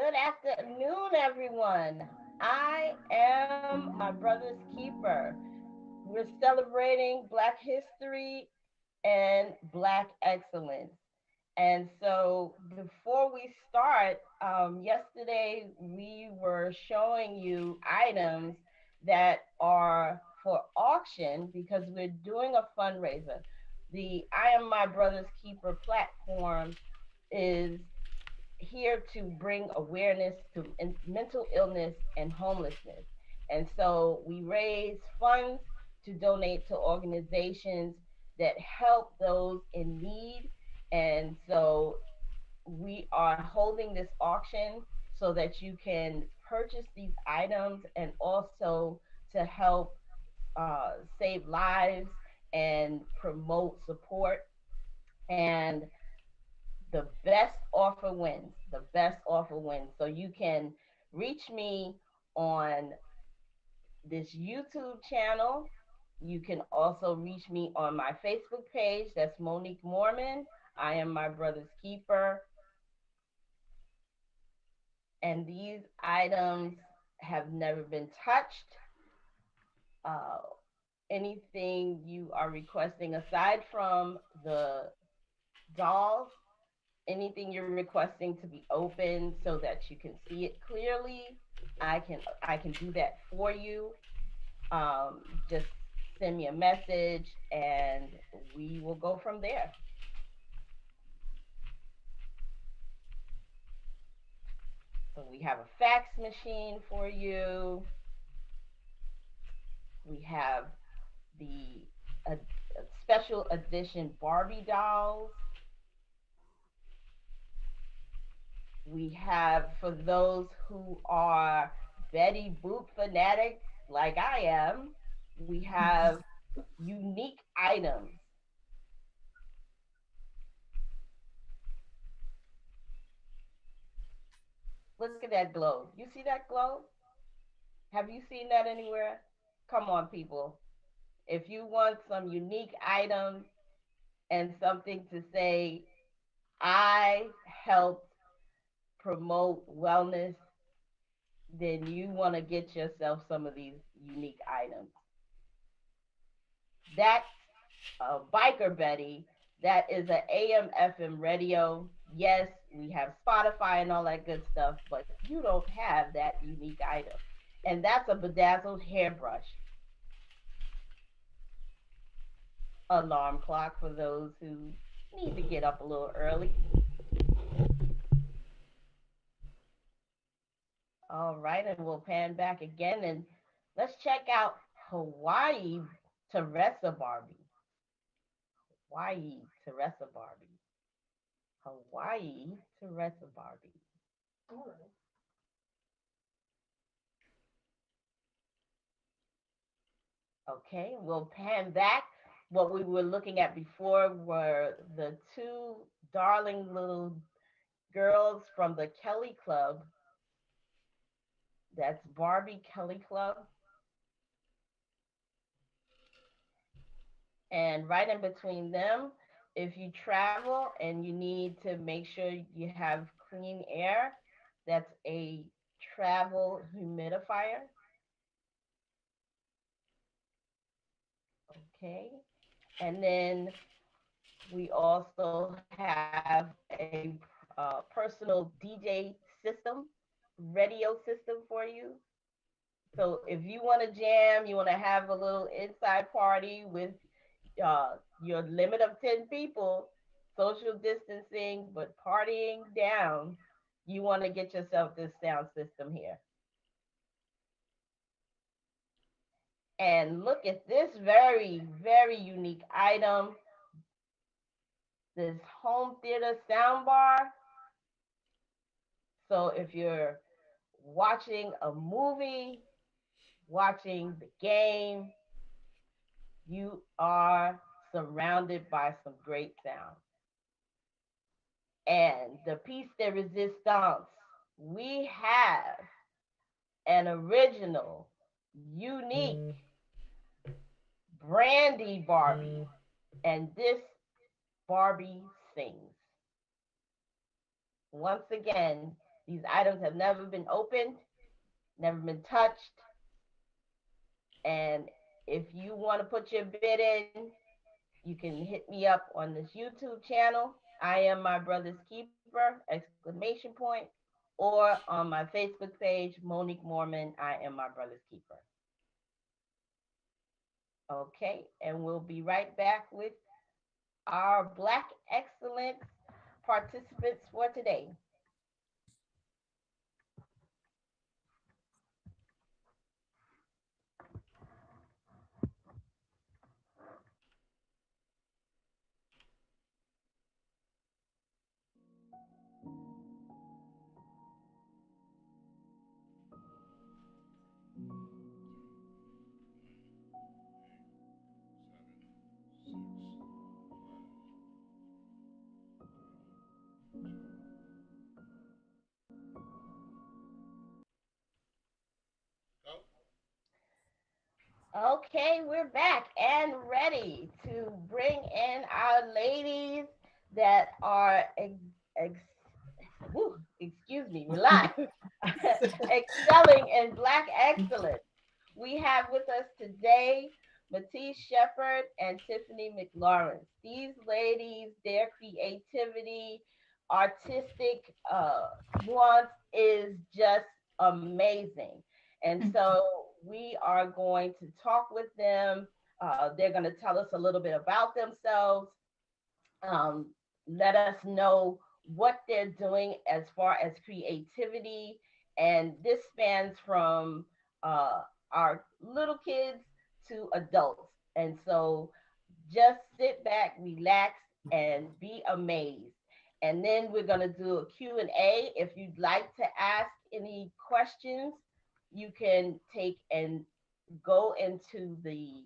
Good afternoon, everyone. I am my brother's keeper. We're celebrating Black history and Black excellence. And so, before we start, yesterday we were showing you items that are for auction because we're doing a fundraiser. The I Am My Brother's Keeper platform is here to bring awareness to mental illness and homelessness. And so we raise funds to donate to organizations that help those in need. And so we are holding this auction so that you can purchase these items and also to help save lives and promote support. And the best offer wins. The best offer wins. So you can reach me on this YouTube channel. You can also reach me on my Facebook page. That's Monique Mormon. I am my brother's keeper. And these items have never been touched. Uh, Anything you are requesting aside from the dolls, anything you're requesting to be open so that you can see it clearly, I can do that for you. Just send me a message and we will go from there. So we have a fax machine for you. We have the special edition Barbie dolls. We have, for those who are Betty Boop fanatics like I am, we have unique items. Look at that globe. You see that globe? Have you seen that anywhere? Come on, people. If you want some unique items and something to say, I helped promote wellness, then you want to get yourself some of these unique items. That's a Biker Betty. That is a AM FM radio. Yes, we have Spotify and all that good stuff, but you don't have that unique item. And that's a bedazzled hairbrush. Alarm clock for those who need to get up a little early. All right, and we'll pan back again and let's check out Hawaii Teresa Barbie. Hawaii Teresa Barbie. Hawaii Teresa Barbie. All right. Okay, we'll pan back. What we were looking at before were the two darling little girls from the Kelly Club. That's Barbie Kelly Club. And right in between them, if you travel and you need to make sure you have clean air, that's a travel humidifier. Okay. And then we also have a personal DJ system, radio system for you. So if you want to jam, you want to have a little inside party with your limit of 10 people, social distancing, but partying down, you want to get yourself this sound system here. And look at this very, very unique item, this home theater sound bar. So if you're watching a movie, watching the game, you are surrounded by some great sound. And the piece de resistance, we have an original, unique Brandy Barbie. And this Barbie sings. Once again, These items have never been opened, never been touched, and if you want to put your bid in, you can hit me up on this YouTube channel. I am my brother's keeper! Exclamation point, or on my Facebook page, Monique Mormon. I am my brother's keeper. Okay, and we'll be right back with our Black Excellence participants for today. Okay, we're back and ready to bring in our ladies that are excuse me, relax, excelling in Black excellence. We have with us today Matice Shepherd and Tiffany McLawrence. These ladies, their creativity, artistic nuance is just amazing. And so we are going to talk with them. They're going to tell us a little bit about themselves, um, let us know what they're doing as far as creativity. And this spans from our little kids to adults. And so just sit back, relax, and be amazed. And then we're going to do a Q&A. If you'd like to ask any questions, you can take and go into the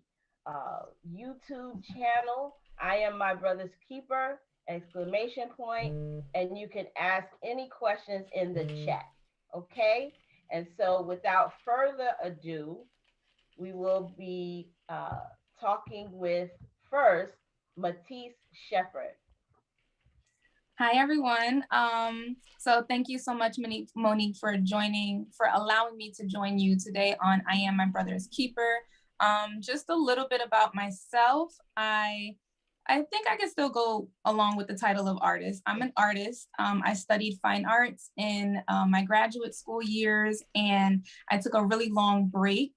YouTube channel. I am my brother's keeper! Exclamation point, and you can ask any questions in the chat. Okay, and so without further ado, we will be talking with first Matice Shepherd. Hi, everyone. So thank you so much, Monique, for allowing me to join you today on I Am My Brother's Keeper. Just a little bit about myself. I think I can still go along with the title of artist. I'm an artist. I studied fine arts in my graduate school years, and I took a really long break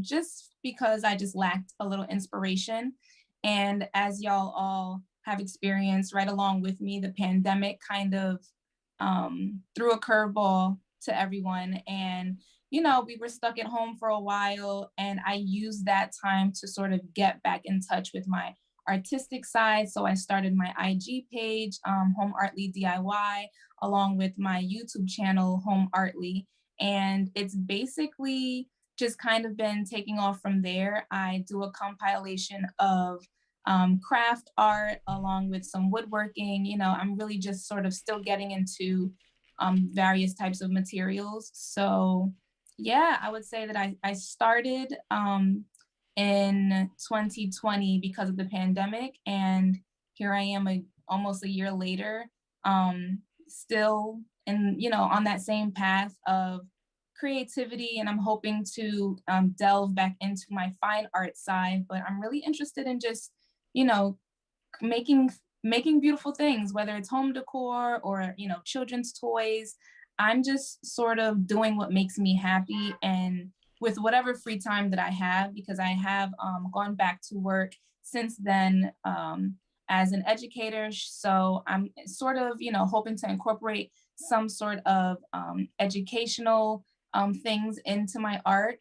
just because I just lacked a little inspiration. And as y'all all have experienced right along with me, the pandemic kind of threw a curveball to everyone. And, you know, we were stuck at home for a while, and I used that time to sort of get back in touch with my artistic side. So I started my IG page, Home Artly DIY, along with my YouTube channel, Home Artly. And it's basically just kind of been taking off from there. I do a compilation of craft art along with some woodworking. You know, I'm really just sort of still getting into various types of materials. So yeah, I would say that I started in 2020 because of the pandemic, and here I am almost a year later, still on that same path of creativity, and I'm hoping to delve back into my fine art side. But I'm really interested in just you know making making beautiful things, whether it's home decor or children's toys. I'm just sort of doing what makes me happy, and with whatever free time that I have, because I have gone back to work since then as an educator. So I'm sort of, hoping to incorporate some sort of educational things into my art.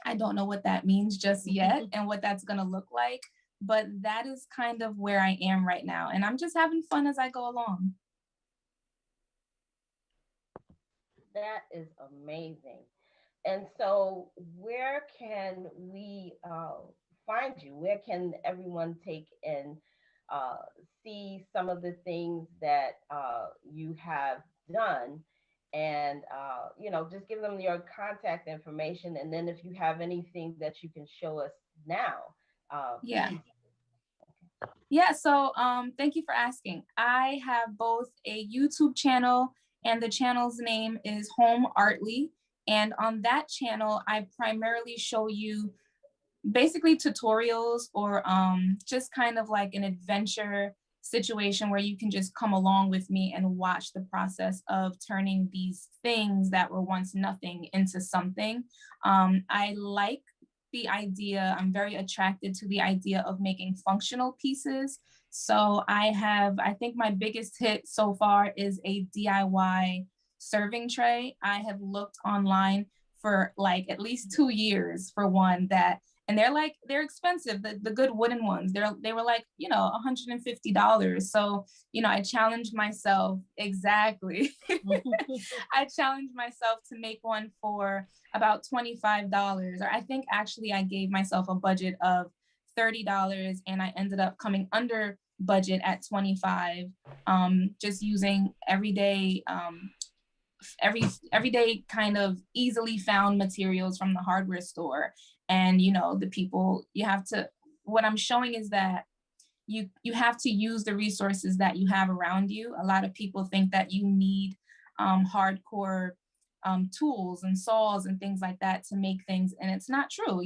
I don't know what that means just yet and what that's going to look like, but that is kind of where I am right now. And I'm just having fun as I go along. That is amazing. And so, where can we find you? Where can everyone take and uh, see some of the things that you have done? And, just give them your contact information. And then, if you have anything that you can show us now, Yeah. please. Yeah, so thank you for asking. I have both a YouTube channel and the channel's name is Home Artly. And on that channel, I primarily show you basically tutorials or just kind of like an adventure situation where you can just come along with me and watch the process of turning these things that were once nothing into something. I like the idea, I'm very attracted to the idea of making functional pieces. So I think my biggest hit so far is a DIY serving tray. I have looked online for like at least 2 years for one that, and they're expensive, the good wooden ones. They were like, $150. So, I challenged myself, exactly. I challenged myself to make one for about $25. Or I think actually I gave myself a budget of $30 and I ended up coming under budget at 25, just using everyday kind of easily found materials from the hardware store. And the people, what I'm showing is that you have to use the resources that you have around you. A lot of people think that you need hardcore tools and saws and things like that to make things, and it's not true.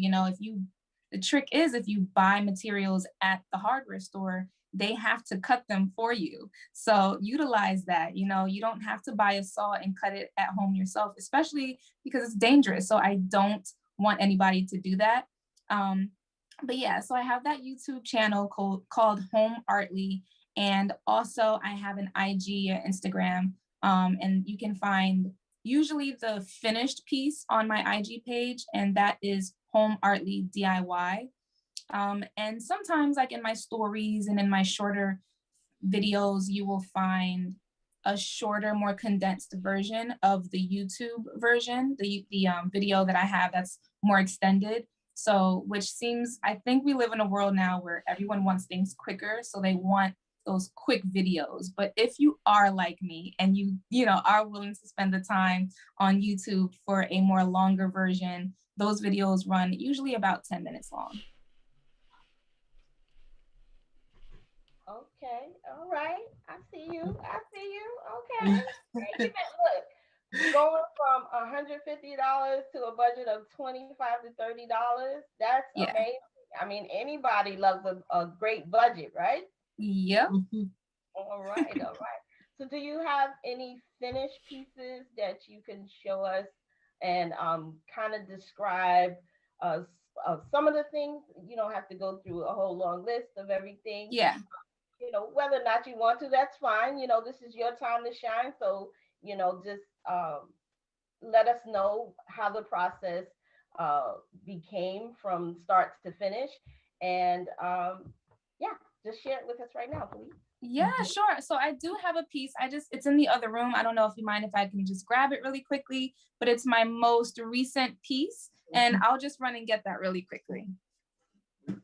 The trick is, if you buy materials at the hardware store, they have to cut them for you. So utilize that. You don't have to buy a saw and cut it at home yourself, especially because it's dangerous. So I don't want anybody to do that. But yeah, so I have that YouTube channel called Home Artly. And also I have an IG or Instagram. And you can find usually the finished piece on my IG page, and that is Home Artly DIY. And sometimes, like in my stories and in my shorter videos, you will find a shorter, more condensed version of the YouTube version, the video that I have that's more extended. So, I think we live in a world now where everyone wants things quicker, so they want those quick videos. But if you are like me and you are willing to spend the time on YouTube for a more longer version, those videos run usually about 10 minutes long. Okay, all right. I see you. Okay. Look, going from $150 to a budget of $25 to $30, that's amazing. I mean, anybody loves a great budget, right? Yep. All right. So do you have any finished pieces that you can show us and kind of describe uh, some of the things? You don't have to go through a whole long list of everything. Yeah. Whether or not you want to, that's fine. This is your time to shine. So, just let us know how the process became from start to finish. And yeah, just share it with us right now, please. Yeah, sure. So I do have a piece. It's in the other room. I don't know if you mind if I can just grab it really quickly, but it's my most recent piece. And I'll just run and get that really quickly. Ugh.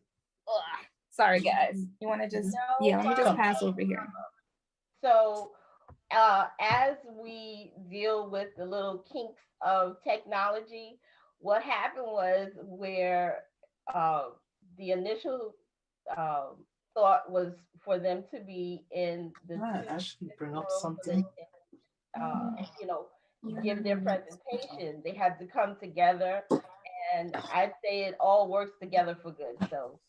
Sorry, guys. You want to just, let me just pass over here. So as we deal with the little kinks of technology, what happened was where the initial thought was for them to be in the actually bring up something. Give their presentation. They had to come together, and I'd say it all works together for good. So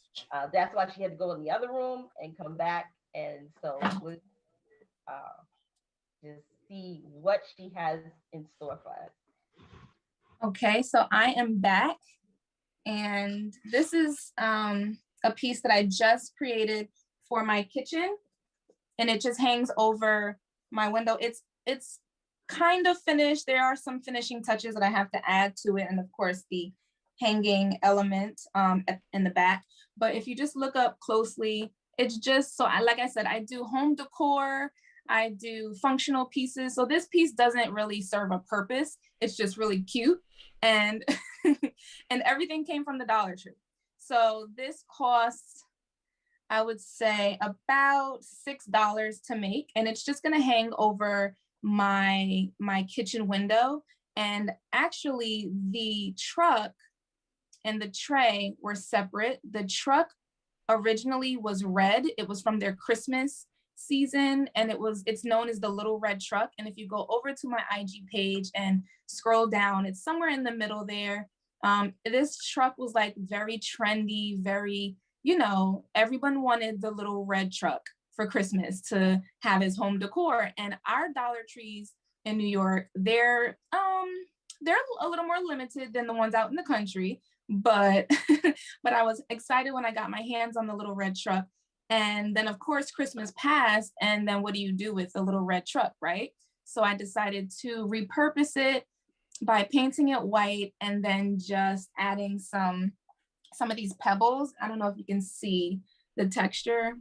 that's why she had to go in the other room and come back. And so we'll just see what she has in store for us. Okay, so I am back, and this is a piece that I just created for my kitchen, and it just hangs over my window. It's kind of finished. There are some finishing touches that I have to add to it, and of course the hanging element in the back. But if you just look up closely, it's just, like I said, I do home decor, I do functional pieces. So this piece doesn't really serve a purpose. It's just really cute. And and everything came from the Dollar Tree. So this costs, I would say, about $6 to make. And it's just gonna hang over my kitchen window. And actually the truck and the tray were separate. The truck originally was red. It was from their Christmas season, and it's known as the Little Red Truck. And if you go over to my IG page and scroll down, it's somewhere in the middle there. This truck was like very trendy, very, everyone wanted the little red truck for Christmas to have as home decor. And our Dollar Trees in New York, they're a little more limited than the ones out in the country, but but I was excited when I got my hands on the little red truck. And then of course Christmas passed, and then what do you do with the little red truck, right? So I decided to repurpose it by painting it white and then just adding some of these pebbles. I don't know if you can see the texture.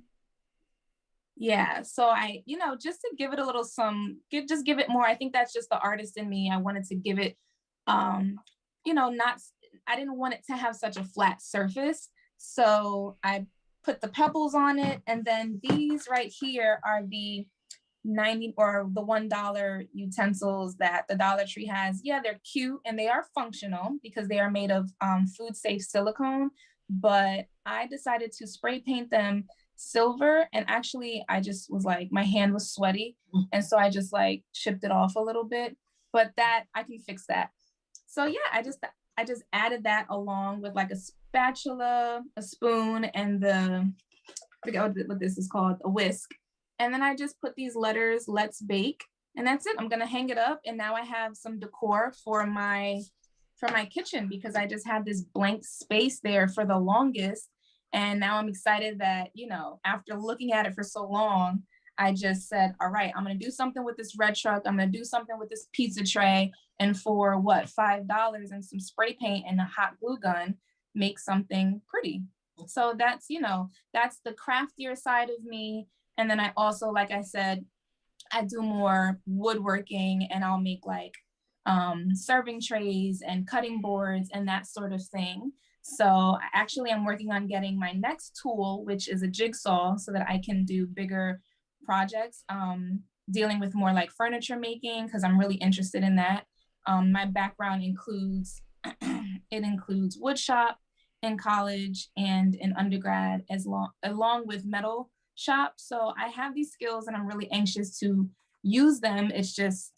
Yeah, so I, just to give it a little just give it more. I think that's just the artist in me. I wanted to give it, not, I didn't want it to have such a flat surface. So I put the pebbles on it. And then these right here are the 90 or the $1 utensils that the Dollar Tree has. Yeah, they're cute and they are functional because they are made of food safe silicone. But I decided to spray paint them silver, and actually I just was like, my hand was sweaty, and so I just like chipped it off a little bit, but that I can fix that. So yeah, I just added that along with like a spatula, a spoon, and I forget what this is called, a whisk. And then I just put these letters, "Let's Bake," and that's it. I'm gonna hang it up, and now I have some decor for my kitchen because I just had this blank space there for the longest. And now I'm excited that, after looking at it for so long, I just said, all right, I'm going to do something with this red truck. I'm going to do something with this pizza tray. And for what, $5 and some spray paint and a hot glue gun, make something pretty. So that's, that's the craftier side of me. And then I also, like I said, I do more woodworking, and I'll make like serving trays and cutting boards and that sort of thing. So actually I'm working on getting my next tool, which is a jigsaw, so that I can do bigger projects, dealing with more like furniture making, because I'm really interested in that. My background includes, it includes wood shop in college and in undergrad, along with metal shop. So I have these skills and I'm really anxious to use them. It's just,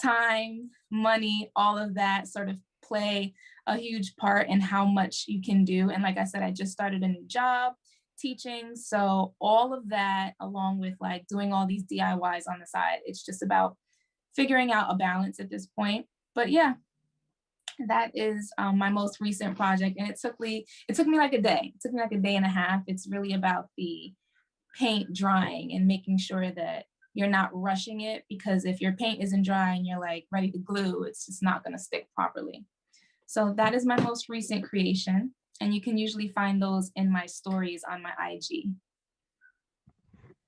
time, money, all of that sort of play a huge part in how much you can do. And like I said, I just started a new job teaching. So all of that, along with like doing all these DIYs on the side, it's just about figuring out a balance at this point. But yeah, that is my most recent project. And it took me like a day. It took me like a day and a half. It's really about the paint drying and making sure that you're not rushing it, because if your paint isn't dry and you're like ready to glue, it's just not going to stick properly. So that is my most recent creation. And you can usually find those in my stories on my IG.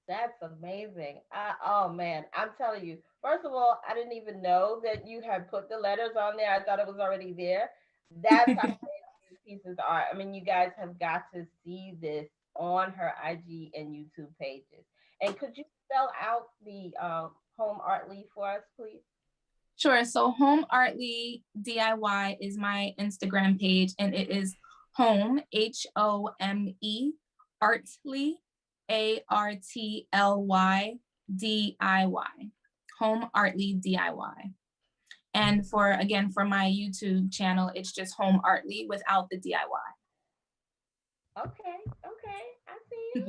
That's amazing. Oh man, I'm telling you. First of all, I didn't even know that you had put the letters on there. I thought it was already there. That's how these pieces are. I mean, you guys have got to see this on her IG and YouTube pages. And could you spell out the Home Artly for us, please? Sure. So Home Artly DIY is my Instagram page, and it is home, HOME, Artly, ARTLY DIY, Home Artly DIY. And for my YouTube channel, it's just Home Artly without the DIY. Okay, I see.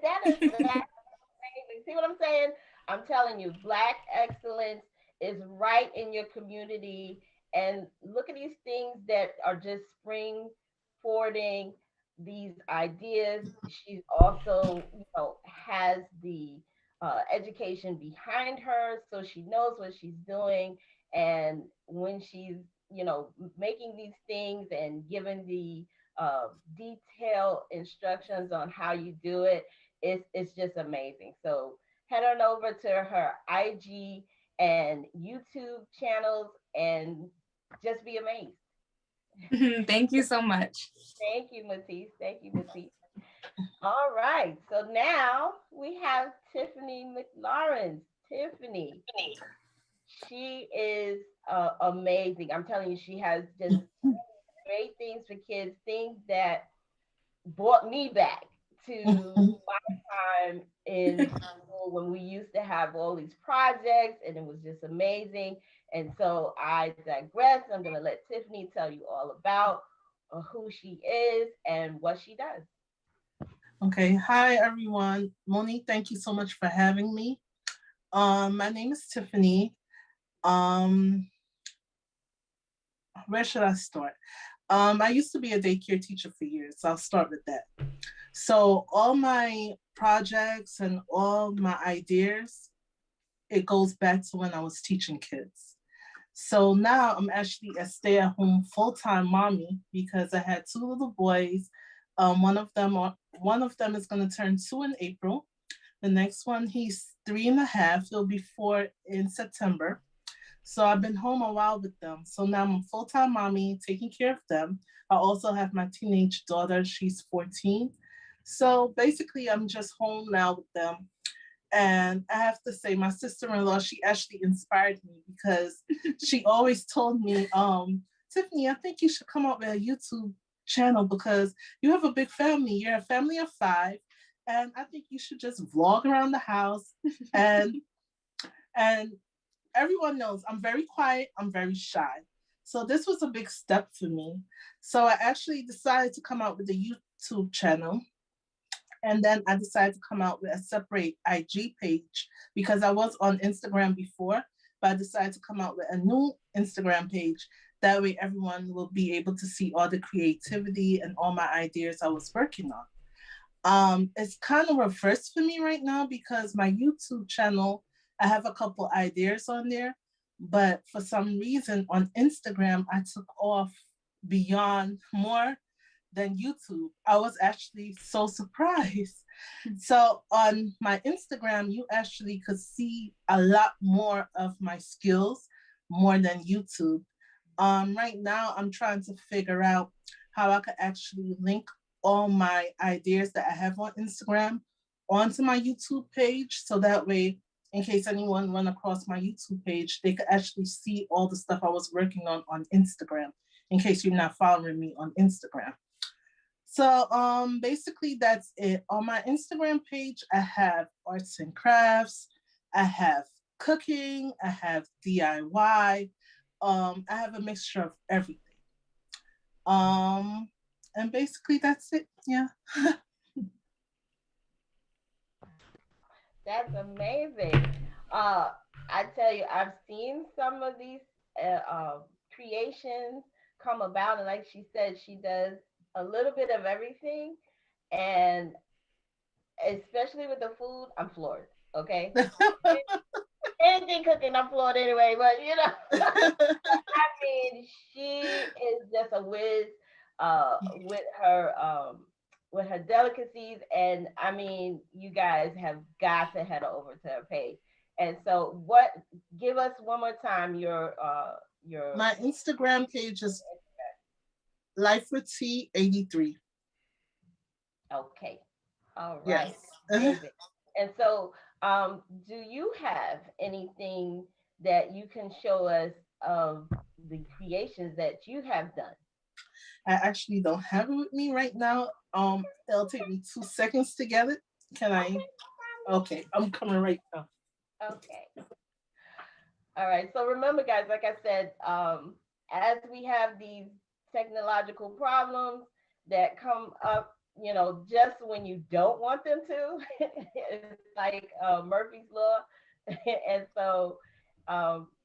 That is amazing. See what I'm saying? I'm telling you, Black excellence is right in your community. And look at these things that are just spring forwarding these ideas. She's also, has the education behind her, so she knows what she's doing. And when she's, making these things and giving the detailed instructions on how you do it, it's just amazing. So head on over to her IG and YouTube channels and just be amazed. Thank you so much. Thank you, Matice. Thank you, Matice. All right. So now we have Tiffany McLawrence. Tiffany, she is amazing. I'm telling you, she has just great things for kids, things that brought me back to my time in school when we used to have all these projects and it was just amazing. And so I digress. I'm going to let Tiffany tell you all about who she is and what she does. Okay, hi everyone. Monique, thank you so much for having me. My name is Tiffany. Um, where should I start? I used to be a daycare teacher for years, so I'll start with that. So all my projects and all my ideas, it goes back to when I was teaching kids. So now I'm actually a stay-at-home full-time mommy because I had two little boys. One of them is going to turn 2 in April. The next one, he's 3.5. He'll be 4 in September. So I've been home a while with them. So now I'm a full-time mommy taking care of them. I also have my teenage daughter. She's 14. So basically, I'm just home now with them. And I have to say, my sister-in-law, she actually inspired me because she always told me, Tiffany, I think you should come up with a YouTube channel because you have a big family. You're a family of 5. And I think you should just vlog around the house. And and everyone knows I'm very quiet, I'm very shy. So this was a big step for me. So I actually decided to come out with a YouTube channel. And then I decided to come out with a separate IG page because I was on Instagram before, but I decided to come out with a new Instagram page. That way, everyone will be able to see all the creativity and all my ideas I was working on. It's kind of reversed for me right now because my YouTube channel, I have a couple ideas on there, but for some reason on Instagram, I took off beyond more than YouTube. I was actually so surprised. So on my Instagram, you actually could see a lot more of my skills more than YouTube. Right now, I'm trying to figure out how I could actually link all my ideas that I have on Instagram onto my YouTube page. So that way, in case anyone run across my YouTube page, they could actually see all the stuff I was working on Instagram, in case you're not following me on Instagram. So basically that's it. On my Instagram page, I have arts and crafts, I have cooking, I have DIY, I have a mixture of everything. Um and basically that's it. Yeah. That's amazing. Uh, I tell you, I've seen some of these creations come about, and like she said, she does a little bit of everything, and especially with the food, I'm floored. Okay, anything cooking, I'm floored anyway. But I mean, she is just a whiz uh, with her um, with her delicacies, and I mean, you guys have got to head over to her page. And so, what? Give us one more time your My Instagram page is Life with T 83. okay, all Yes. right, amazing. And so, do you have anything that you can show us of the creations that you have done? I actually don't have it with me right now. It'll take me 2 seconds to get it. Can I? Okay, Okay, I'm coming right now. okay. All right. So remember, guys, like I said, as we have these technological problems that come up, just when you don't want them to, it's like Murphy's Law. And so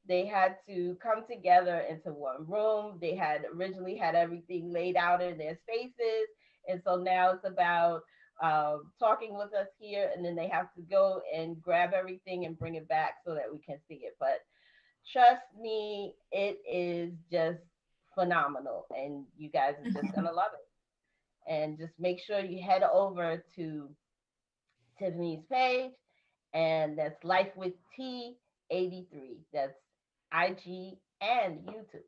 they had to come together into one room. They had originally had everything laid out in their spaces. And so now it's about talking with us here, and then they have to go and grab everything and bring it back so that we can see it. But trust me, it is just phenomenal, and you guys are just gonna love it. And just make sure you head over to Tiffany's page, and that's Life with T 83. That's IG and YouTube.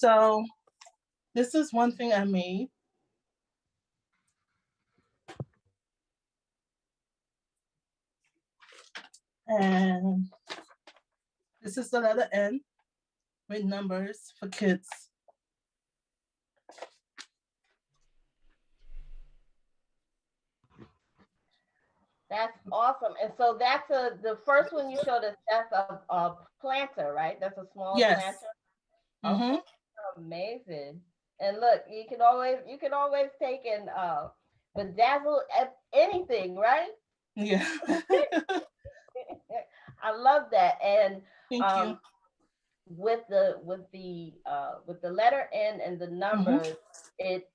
So this is one thing I made. And this is the letter N with numbers for kids. That's awesome. And so that's the first one you showed us. That's a planter, right? That's a small planter. Yes. Okay, Mm-hmm. amazing. And look, you can always take and bedazzle at anything, right? Yeah. I love that. And Thank you. um, with the letter N and the Mm-hmm. numbers, it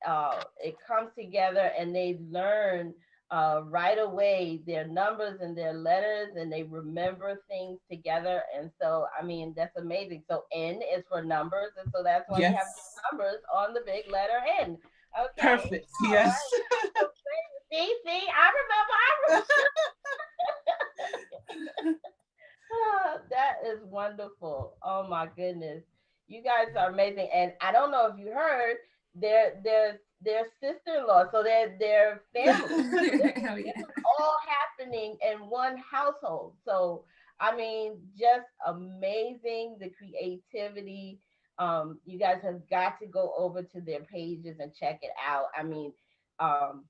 comes together and they learn right away their numbers and their letters and they remember things together. And so I mean that's amazing. So N is for numbers, and so that's why you have Yes. big numbers on the big letter N. Okay, Perfect. all Yes. right. So, see, I remember. That is wonderful. Oh my goodness. You guys are amazing. And I don't know if you heard, their sister-in-law, so they're family. Oh yeah. All happening in one household. So I mean, just amazing the creativity. You guys have got to go over to their pages and check it out. I mean, um,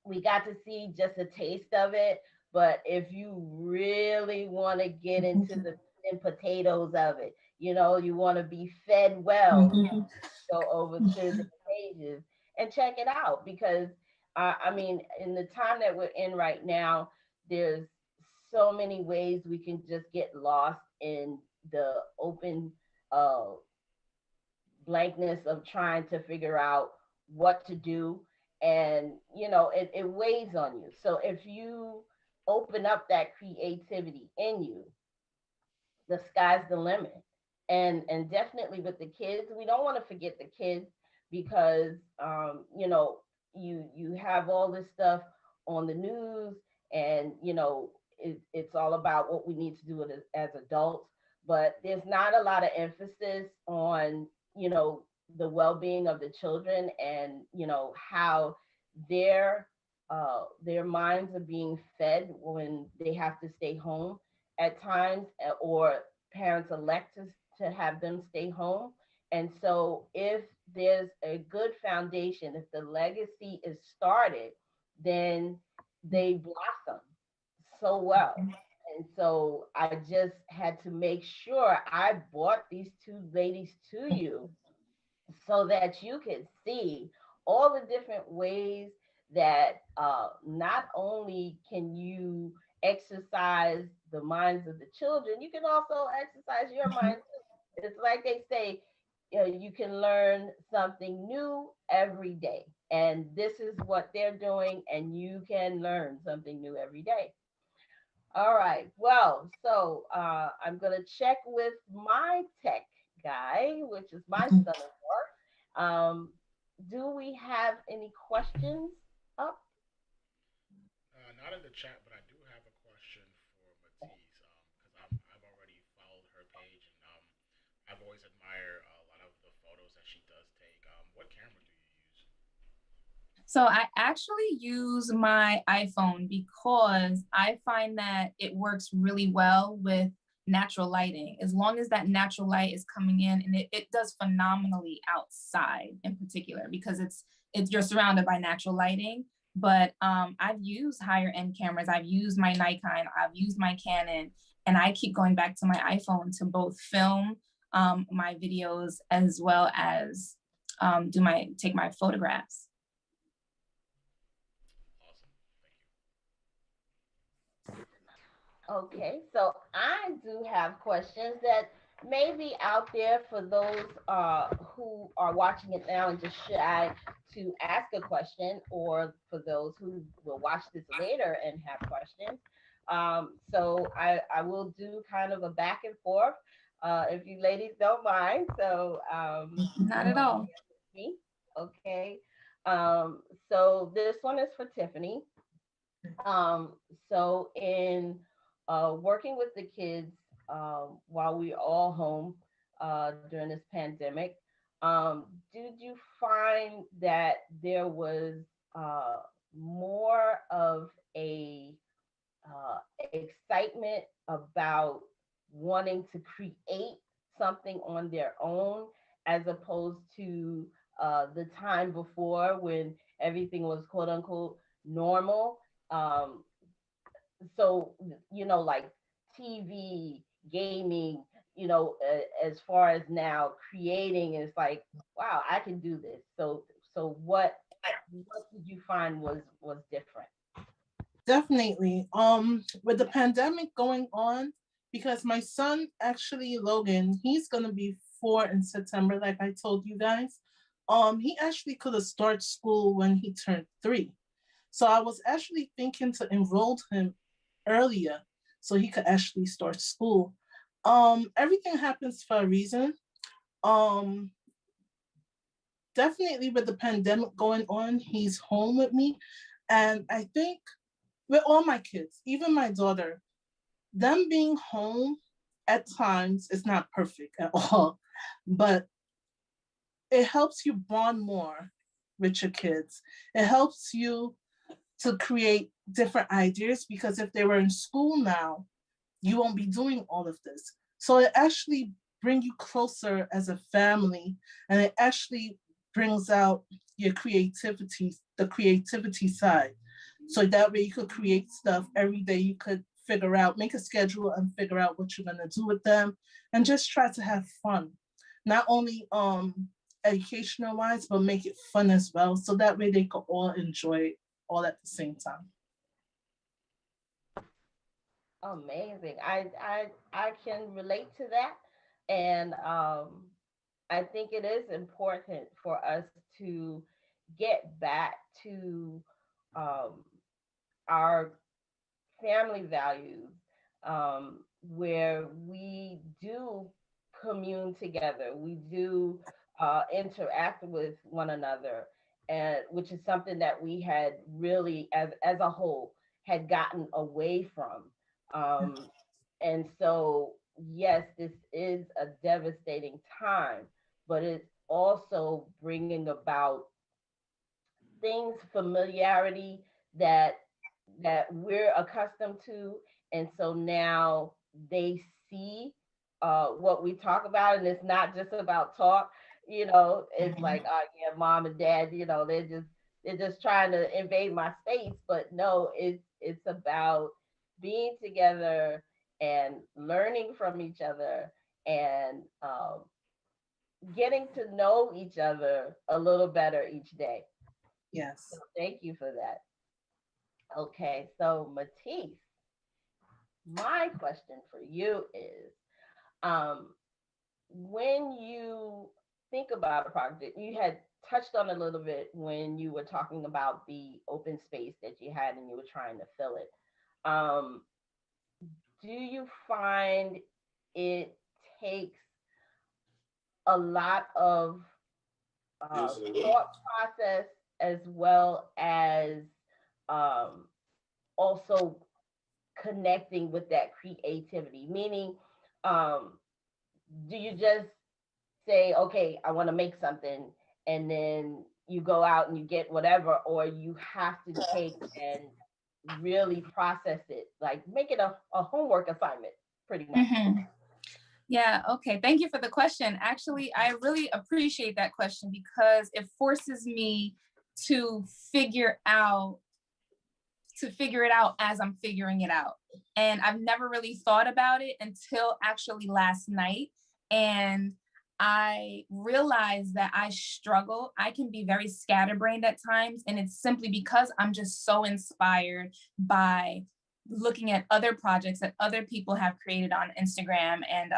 we got to see just a taste of it. But if you really want to get into the and potatoes of it, you want to be fed well, Mhm. go over to the pages and check it out because I mean, in the time that we're in right now, there's so many ways we can just get lost in the open uh, blankness of trying to figure out what to do. And it weighs on you. So if you open up that creativity in you, the sky's the limit. And definitely with the kids, we don't want to forget the kids because you have all this stuff on the news, and it's all about what we need to do as adults, but there's not a lot of emphasis on the well-being of the children, and how their their minds are being fed when they have to stay home at times, or parents elect to have them stay home. And so if there's a good foundation, if the legacy is started, then they blossom so well. And so I just had to make sure I brought these two ladies to you so that you could see all the different ways that not only can you exercise the minds of the children, you can also exercise your mind too. It's like they say, you can learn something new every day. And this is what they're doing, and you can learn something new every day. All right. Well, so I'm going to check with my tech guy, which is my son-in-law. Do we have any questions up? Not in the chat, but I do have a question for Matice because I've already followed her page and I've always admired a lot of the photos that she does take. What camera do you use? So I actually use my iPhone because I find that it works really well with natural lighting. As long as that natural light is coming in, and it does phenomenally outside in particular because it's you're surrounded by natural lighting. But I've used higher end cameras. I've used my Nikon. I've used my Canon, and I keep going back to my iPhone to both film my videos as well as take my photographs. Awesome. Thank you. Okay, so I do have questions that may be out there for those who are watching it now and just shy to ask a question, or for those who will watch this later and have questions. So I will do kind of a back and forth, if you ladies don't mind. So Not at all. me, okay. So this one is for Tiffany. Um, so in working with the kids while we are all home during this pandemic, Did you find that there was uh, more of a excitement about wanting to create something on their own as opposed to the time before when everything was quote unquote normal? Um, so, like TV, gaming, as far as now creating is like, wow, I can do this. So what did you find was different? Definitely. With the pandemic going on, because my son actually, Logan, he's gonna be 4 in September, like I told you guys. He actually could have started school when he turned 3. So I was actually thinking to enroll him earlier so he could actually start school. Everything happens for a reason. Um, Definitely with the pandemic going on, he's home with me. And I think with all my kids, even my daughter, them being home at times is not perfect at all, but it helps you bond more with your kids. It helps you to create different ideas because if they were in school now, you won't be doing all of this. So it actually brings you closer as a family, and it actually brings out your creativity, the creativity side. So that way you could create stuff every day. You could figure out, make a schedule and figure out what you're gonna do with them, and just try to have fun. Not only educational wise, but make it fun as well. So that way they could all enjoy it all at the same time. Amazing. I can relate to that, and I think it is important for us to get back to um, our family values, where we do commune together, we do interact with one another, and which is something that we had really, as a whole, had gotten away from. Um, and so, yes, this is a devastating time, but it's also bringing about things, familiarity that we're accustomed to, and so now they see what we talk about, and it's not just about talk. It's like, Mhm. yeah, mom and dad, they're just trying to invade my space, but no, it's about being together and learning from each other, and getting to know each other a little better each day. So Yes. thank you for that. Okay, so Matisse, my question for you is, um, when you think about a project, you had touched on a little bit when you were talking about the open space that you had and you were trying to fill it. Um, do you find it takes a lot of thought process as well as um, also connecting with that creativity? Meaning, um, do you just say, okay, I want to make something, and then you go out and you get whatever, or you have to take and really process it, like make it a homework assignment, pretty much? Mhm. Yeah, okay. Thank you for the question. Actually, I really appreciate that question because it forces me to figure out to figure it out as I'm figuring it out. And I've never really thought about it until actually last night. And I realized that I struggle. I can be very scatterbrained at times. And it's simply because I'm just so inspired by looking at other projects that other people have created on Instagram and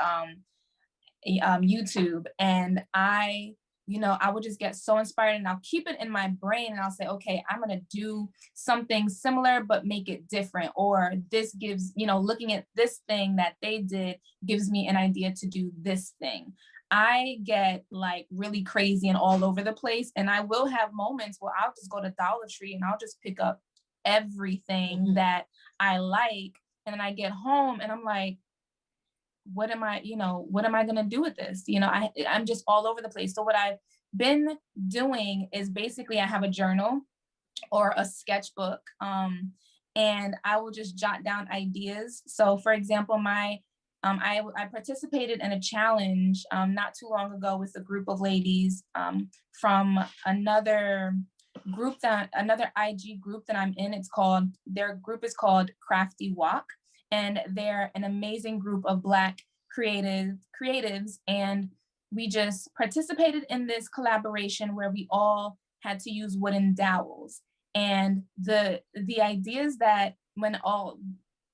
YouTube. And I would just get so inspired and I'll keep it in my brain and I'll say, okay, I'm going to do something similar, but make it different. Or this gives, looking at this thing that they did gives me an idea to do this thing. I get like really crazy and all over the place. And I will have moments where I'll just go to Dollar Tree and I'll just pick up everything that I like. And then I get home and I'm like, what am I, what am I going to do with this? I'm just all over the place. So what I've been doing is basically I have a journal or a sketchbook, and I will just jot down ideas. So for example, I participated in a challenge not too long ago with a group of ladies from another another IG group that I'm in. Their group is called Crafty Walk, and they're an amazing group of Black creatives. And we just participated in this collaboration where we all had to use wooden dowels. And the ideas that when all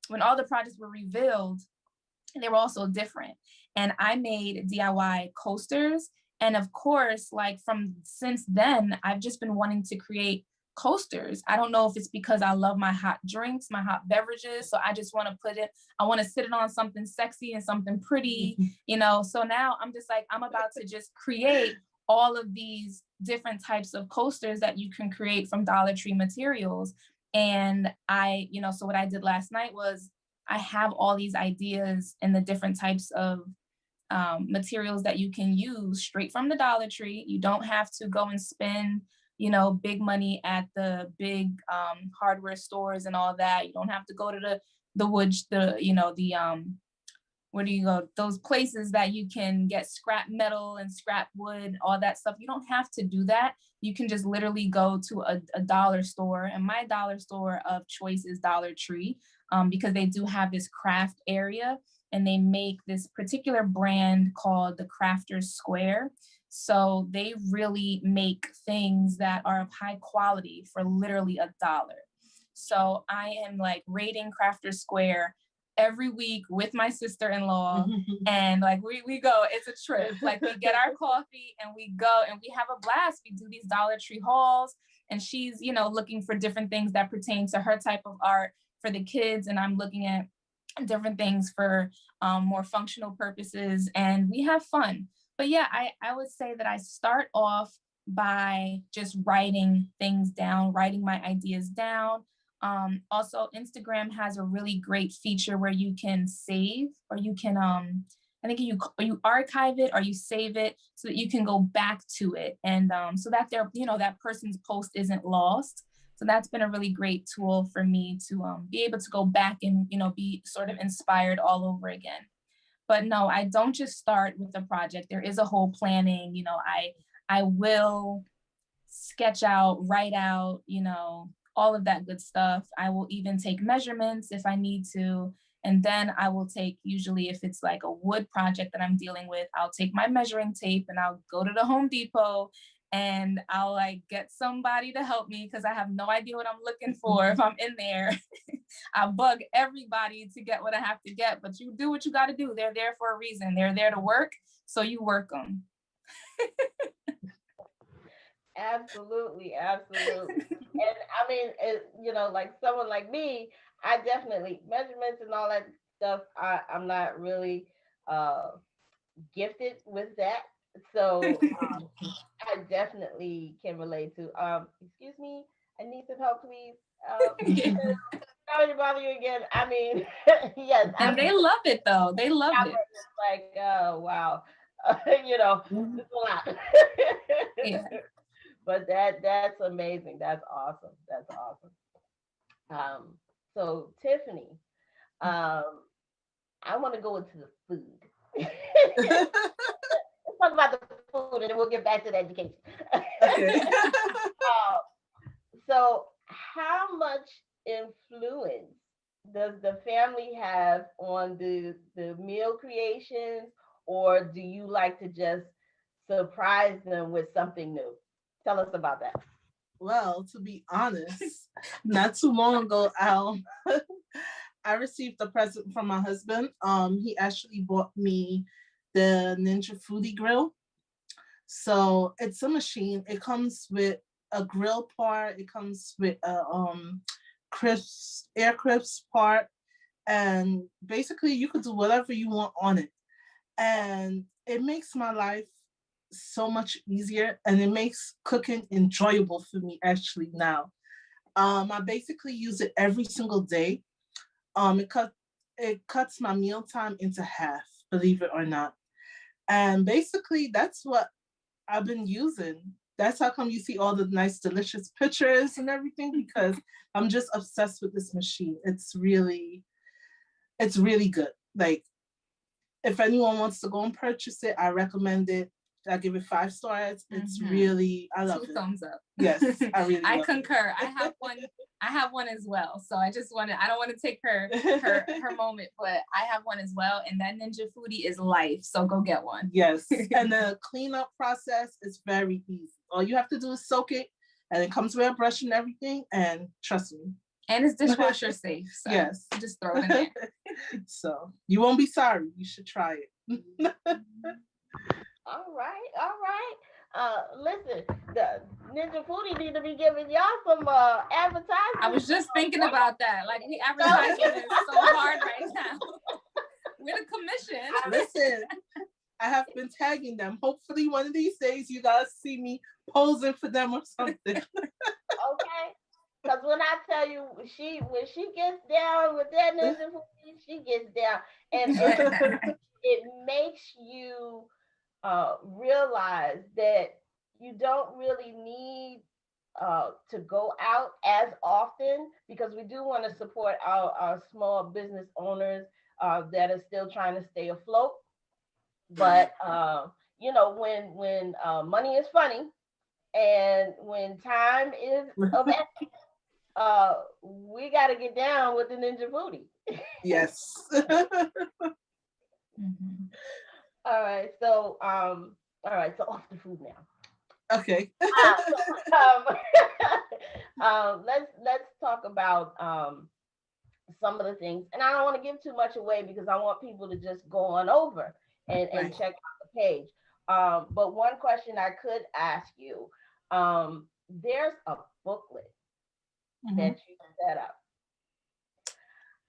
the projects were revealed, they were also different. And I made DIY coasters. And of course, like since then, I've just been wanting to create coasters. I don't know if it's because I love my hot drinks, my hot beverages. So I just want to I want to sit it on something sexy and something pretty, So now I'm just like, I'm about to just create all of these different types of coasters that you can create from Dollar Tree materials. And so what I did last night was I have all these ideas and the different types of materials that you can use straight from the Dollar Tree. You don't have to go and spend, big money at the big hardware stores and all that. You don't have to go to the woods, where do you go? Those places that you can get scrap metal and scrap wood, all that stuff. You don't have to do that. You can just literally go to a dollar store. And my dollar store of choice is Dollar Tree, because they do have this craft area, and they make this particular brand called the Crafter's Square. So they really make things that are of high quality for literally $1. So I am like raiding Crafter's Square every week with my sister-in-law, and like we go, it's a trip. Like we get our coffee and we go and we have a blast. We do these Dollar Tree hauls, and she's, looking for different things that pertain to her type of art for the kids, and I'm looking at different things for more functional purposes, and we have fun. But yeah, I would say that I start off by just writing things down, writing my ideas down. Also, Instagram has a really great feature where you can save, or you can, I think you archive it or you save it so that you can go back to it. And so that that person's post isn't lost. So that's been a really great tool for me to be able to go back and, be sort of inspired all over again. But no, I don't just start with the project. There is a whole planning, I will sketch out, write out, all of that good stuff. I will even take measurements if I need to. And then I will take, usually if it's like a wood project that I'm dealing with, I'll take my measuring tape and I'll go to the Home Depot and I'll like get somebody to help me because I have no idea what I'm looking for if I'm in there. I bug everybody to get what I have to get, but you do what you got to do. They're there for a reason. They're there to work, so you work them. Absolutely, absolutely. And I mean, like someone like me, I definitely measurements and all that stuff. I'm not really gifted with that, so I definitely can relate to. Excuse me, I need some help, please. Yeah. Sorry to bother you again. I mean, yes, And they love it though. They loved it. like, oh wow, it's a lot. Yeah. But that's amazing. That's awesome. That's awesome. So Tiffany, um, I want to go into the food. Let's talk about the food, and then we'll get back to the education. Okay. So, how much influence does the family have on the meal creations, or do you like to just surprise them with something new? Tell us about that. Well, to be honest, not too long ago, I received a present from my husband. He actually bought me the Ninja Foodie Grill. So it's a machine. It comes with a grill part. It comes with a air crisp part, and basically you could do whatever you want on it. And it makes my life so much easier, and it makes cooking enjoyable for me actually now. I basically use it every single day. It cuts my mealtime into half. believe it or not. And basically, that's what I've been using. That's how come you see all the nice, delicious pictures and everything, because I'm just obsessed with this machine. It's really good. Like, if anyone wants to go and purchase it, I recommend it. I give it 5 stars. It's really, I love it. 2 thumbs up. Yes, I really I love concur. it. I have one as well. So I don't want to take her moment, but I have one as well. And that Ninja Foodie is life. So go get one. Yes. And the cleanup process is very easy. All you have to do is soak it, and it comes with a brush and everything. And trust me. And it's dishwasher safe. So yes. Just throw it in there. So you won't be sorry. You should try it. All right. Listen, the Ninja Foodie need to be giving y'all some advertising. I was just thinking about that. Like, we advertising is so hard right now. We're the commission. Listen, I have been tagging them. Hopefully one of these days you guys see me posing for them or something. Okay. Because when I tell you, when she gets down with that Ninja Foodie, she gets down. And it makes you realize that you don't really need to go out as often, because we do want to support our small business owners that are still trying to stay afloat. But when money is funny and when time is of essence, we got to get down with the Ninja Foodie. Yes. All right, so off the food now. Okay. Let's talk about some of the things, and I don't want to give too much away because I want people to just go on over and check out the page. But one question I could ask you, there's a booklet that you set up.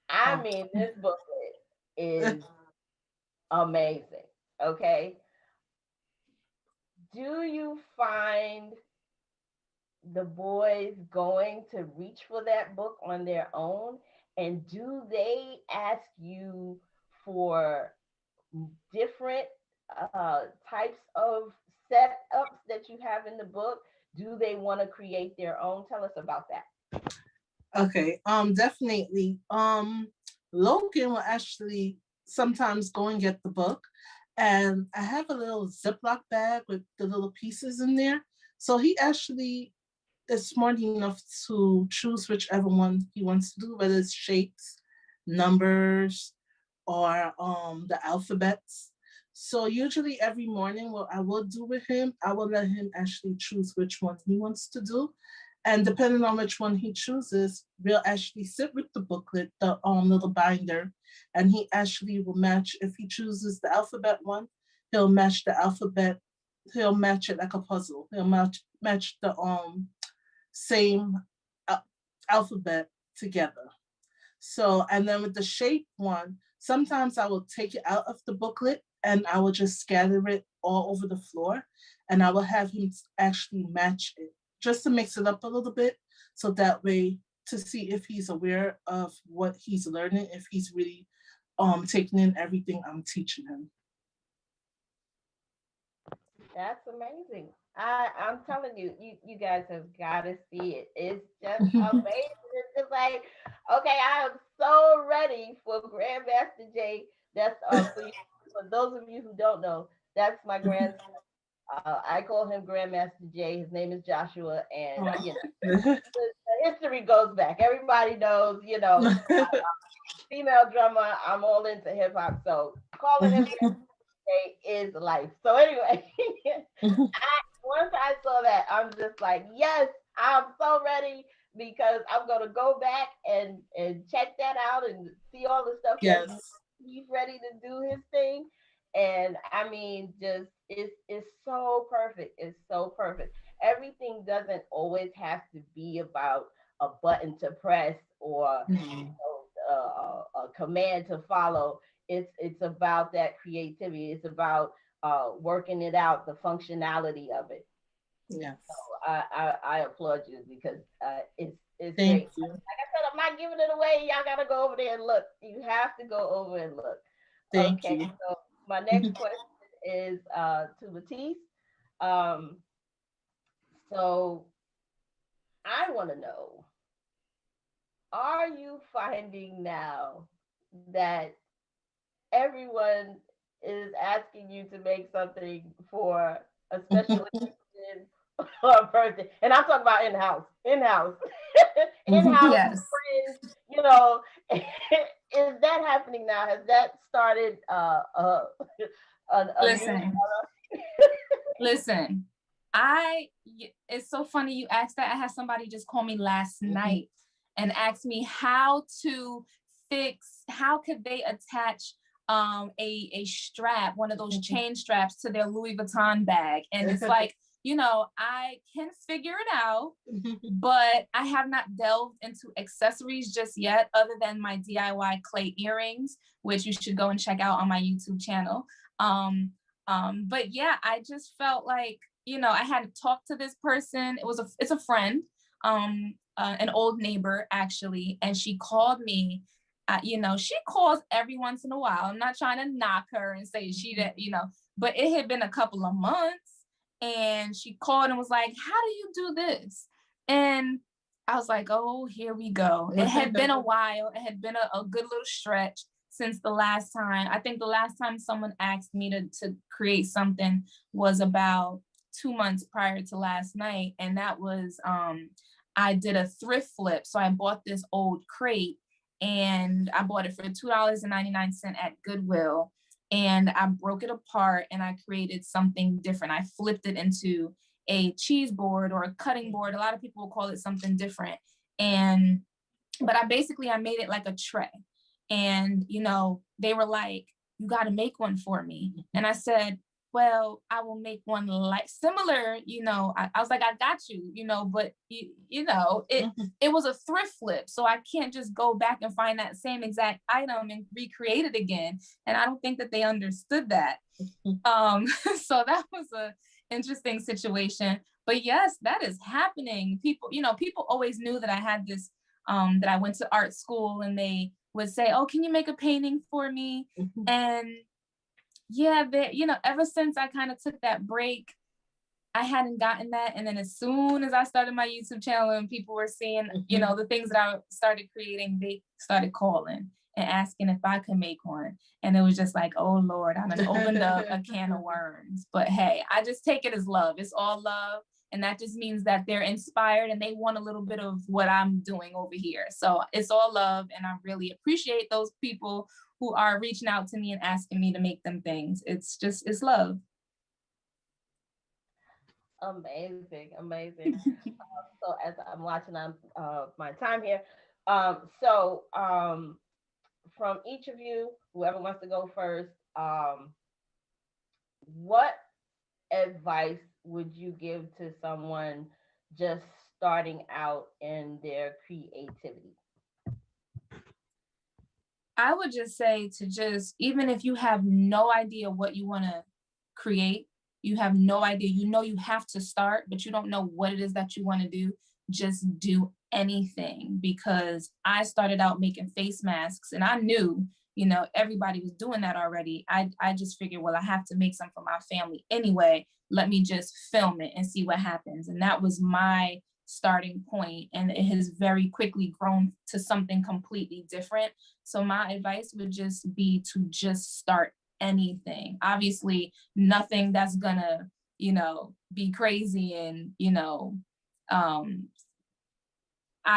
I mean, this booklet is amazing. Okay. Do you find the boys going to reach for that book on their own? And do they ask you for different types of setups that you have in the book? Do they want to create their own? Tell us about that. Okay. Definitely. Logan will actually sometimes go and get the book, and I have a little Ziploc bag with the little pieces in there. So he actually is smart enough to choose whichever one he wants to do, whether it's shapes, numbers, or the alphabets. So usually every morning, what I will do with him, I will let him actually choose which one he wants to do. And depending on which one he chooses, we'll actually sit with the booklet, the little binder, and he actually will match. If he chooses the alphabet one, he'll match the alphabet. He'll match it like a puzzle. He'll match the same alphabet together. So, and then with the shape one, sometimes I will take it out of the booklet and I will just scatter it all over the floor, and I will have him actually match it just to mix it up a little bit. So that way, to see if he's aware of what he's learning, if he's really taking in everything I'm teaching him. That's amazing. I'm telling you, you guys have got to see it. It's just amazing. It's just like, okay, I am so ready for Grandmaster Jay. That's for those of you who don't know, that's my grandson. I call him Grandmaster Jay. His name is Joshua, and the history goes back. Everybody knows, female drummer. I'm all into hip hop, so calling him is life. So anyway, once I saw that, I'm just like, yes, I'm so ready, because I'm gonna go back and check that out and see all the stuff Yes. that he's ready to do his thing. And I mean, just it's so perfect. It's so perfect. Everything doesn't always have to be about a button to press or a command to follow. It's about that creativity. It's about working it out, the functionality of it. Yes. So I applaud you, because it's Thank great. you. Like I said, I'm not giving it away. Y'all gotta go over there and look. You have to go over and look. Thank Okay, you. so my next question is to Matice. Um, so I want to know, are you finding now that everyone is asking you to make something for a special occasion or a birthday? And I'm talking about in-house, in-house Yes. friends, you know, is that happening now? Has that started a new Listen, listen. It's so funny you asked that. I had somebody just call me last night and ask me how could they attach a strap, one of those chain straps to their Louis Vuitton bag. And it's like, I can figure it out, but I have not delved into accessories just yet, other than my DIY clay earrings, which you should go and check out on my YouTube channel. But yeah, I just felt like, I had talked to this person. It's a friend, an old neighbor actually, and she called me. She calls every once in a while. I'm not trying to knock her and say she that, but it had been a couple of months, and she called and was like, "How do you do this?" And I was like, "Oh, here we go." It had been a while. It had been a good little stretch since the last time. I think the last time someone asked me to create something was about 2 months prior to last night. And that was, I did a thrift flip. So I bought this old crate, and I bought it for $2.99 at Goodwill. And I broke it apart and I created something different. I flipped it into a cheese board or a cutting board. A lot of people will call it something different. But I made it like a tray. And, they were like, "You got to make one for me." And I said, "Well, I will make one like similar, I was like, I got you, but it was a thrift flip. So I can't just go back and find that same exact item and recreate it again. And I don't think that they understood that. So that was a interesting situation. But yes, that is happening. People always knew that I had this, that I went to art school, and they would say, "Oh, can you make a painting for me?" And yeah, ever since I kind of took that break, I hadn't gotten that. And then as soon as I started my YouTube channel and people were seeing, the things that I started creating, they started calling and asking if I could make one. And it was just like, oh Lord, I done opened up a can of worms. But hey, I just take it as love. It's all love. And that just means that they're inspired and they want a little bit of what I'm doing over here. So it's all love. And I really appreciate those people who are reaching out to me and asking me to make them things. It's love. Amazing, amazing. So as I'm watching on my time here, so from each of you, whoever wants to go first, what advice would you give to someone just starting out in their creativity? I would just say even if you have no idea what you want to create, you have no idea, you have to start, but you don't know what it is that you want to do, just do anything. Because I started out making face masks and I knew, everybody was doing that already. I just figured, well, I have to make some for my family anyway. Let me just film it and see what happens. And that was my starting point, and it has very quickly grown to something completely different. So my advice would just be to just start anything. Obviously, nothing that's gonna, be crazy and, out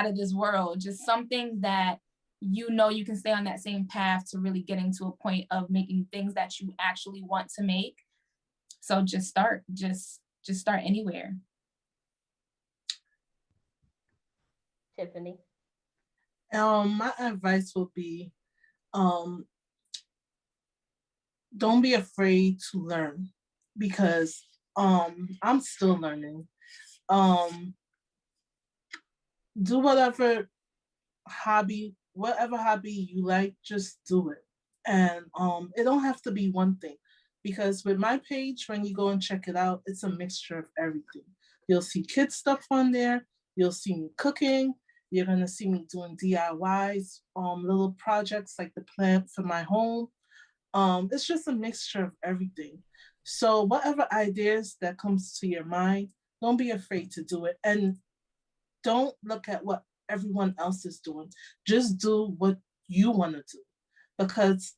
of this world. Just something that you can stay on that same path to really getting to a point of making things that you actually want to make. So just start. Just start anywhere. Tiffany? My advice would be, don't be afraid to learn, because I'm still learning. Do whatever hobby you like, just do it. And it don't have to be one thing, because with my page, when you go and check it out, it's a mixture of everything. You'll see kids stuff on there, you'll see me cooking, you're gonna see me doing DIYs, little projects like the plant for my home. It's just a mixture of everything. So whatever ideas that comes to your mind, don't be afraid to do it. And don't look at what everyone else is doing. Just do what you want to do. Because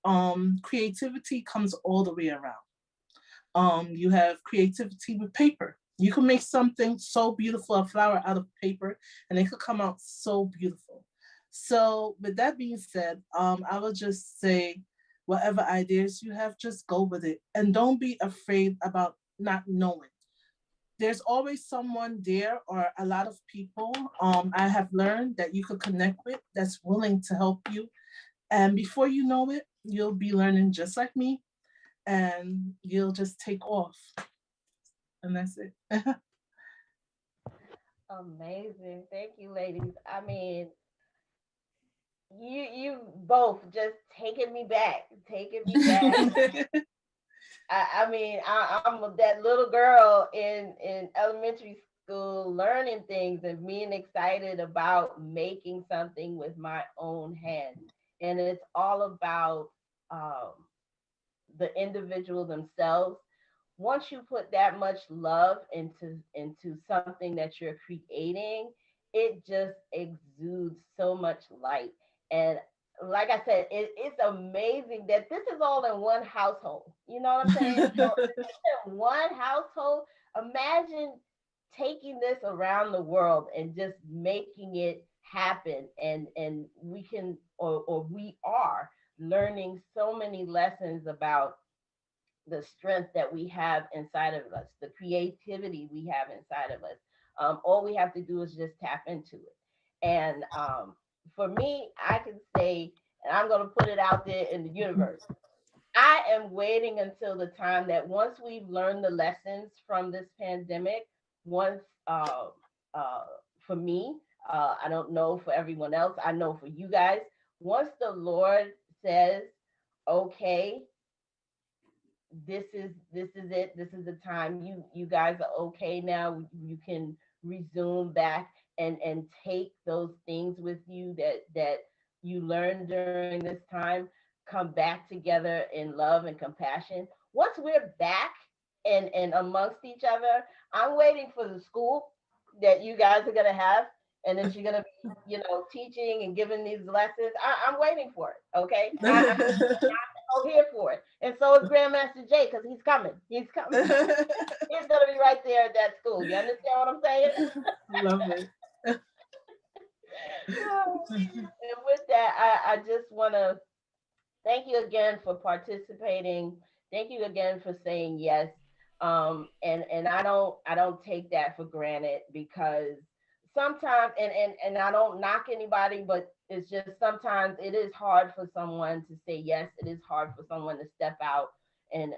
creativity comes all the way around. You have creativity with paper. You can make something so beautiful, a flower out of paper, and it could come out so beautiful. So, with that being said, I would just say, whatever ideas you have, just go with it, and don't be afraid about not knowing. There's always someone there, or a lot of people. I have learned that you could connect with that's willing to help you, and before you know it, you'll be learning just like me, and you'll just take off. And that's it. Amazing. Thank you, ladies. I mean, you both just taking me back. I mean, I'm that little girl in elementary school learning things and being excited about making something with my own hands. And it's all about um, the individual themselves. Once you put that much love into something that you're creating, it just exudes so much light. And like I said, it's amazing that this is all in one household. You know what I'm saying? So in one household, imagine taking this around the world and just making it happen. And we can, or we are learning so many lessons about the strength that we have inside of us, the creativity we have inside of us. All we have to do is just tap into it. And for me, I can say, and I'm going to put it out there in the universe, I am waiting until the time that once we've learned the lessons from this pandemic, once uh, for me, I don't know for everyone else, I know for you guys, once the Lord says, okay, this is it, this is the time, you guys are okay now, you can resume back and take those things with you that you learned during this time, come back together in love and compassion. Once we're back and amongst each other, I'm waiting for the school that you guys are going to have and that you're going to be, teaching and giving these lessons. I'm waiting for it. Okay. Here for it. And so is Grandmaster Jay, because he's coming. He's coming. He's gonna be right there at that school. You understand what I'm saying? Love it. And with that, I just wanna thank you again for participating. Thank you again for saying yes. And I don't take that for granted because sometimes and I don't knock anybody, but it's just sometimes it is hard for someone to say yes. It is hard for someone to step out and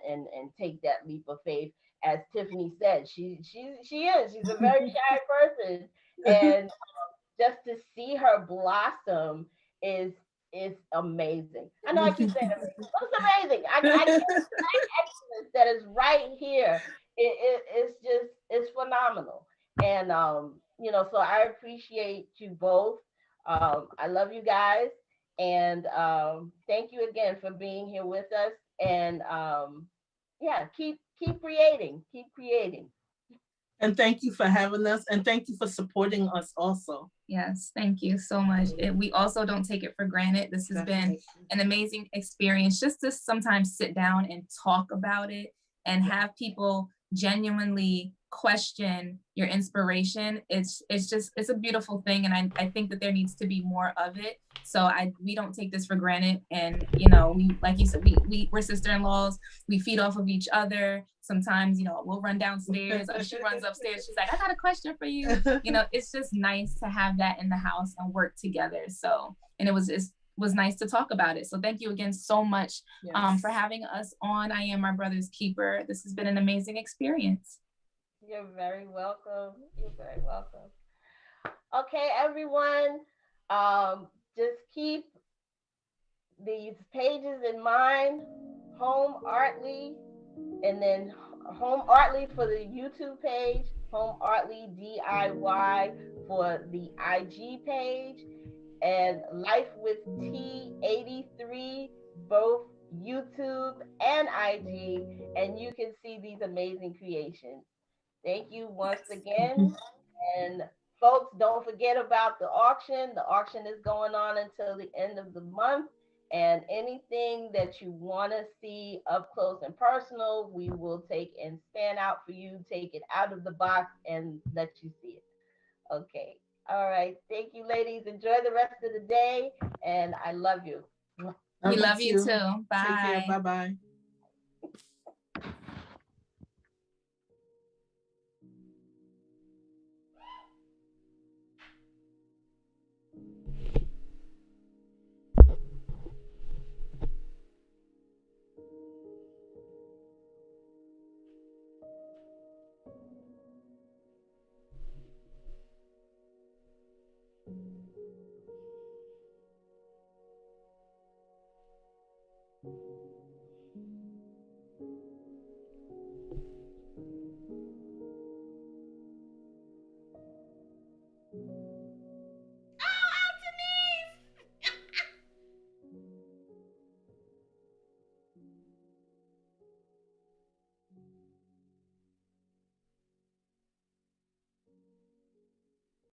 take that leap of faith. As Tiffany said, she's a very shy person, and just to see her blossom is is amazing. I know I keep saying amazing, but it's amazing. I can't excellence that is right here. It's just it's phenomenal. And so I appreciate you both. I love you guys, and thank you again for being here with us. And yeah, keep creating, keep creating. And thank you for having us, and thank you for supporting us also. Yes, thank you so much. We also don't take it for granted. This has been an amazing experience just to sometimes sit down and talk about it and have people genuinely question your inspiration. It's a beautiful thing, and I think that there needs to be more of it. So we don't take this for granted. And we, like you said, we're sister-in-laws. We feed off of each other. Sometimes we'll run downstairs, or she runs upstairs, she's like, I got a question for you. It's just nice to have that in the house and work together. So, and it was nice to talk about it. So thank you again so much for having us on I Am My Brother's Keeper. This has been an amazing experience. You're very welcome. You're very welcome. Okay, everyone, just keep these pages in mind. Home Artly, and then Home Artly for the YouTube page, Home Artly DIY for the IG page, and Life with T 83 both YouTube, and IG, and you can see these amazing creations. Thank you once again. And folks, don't forget about the auction. The auction is going on until the end of the month. And anything that you want to see up close and personal, we will take and span out for you, take it out of the box, and let you see it. Okay. All right. Thank you, ladies. Enjoy the rest of the day. And I love you. Love We you love you too. too. Take care. Bye. Bye bye.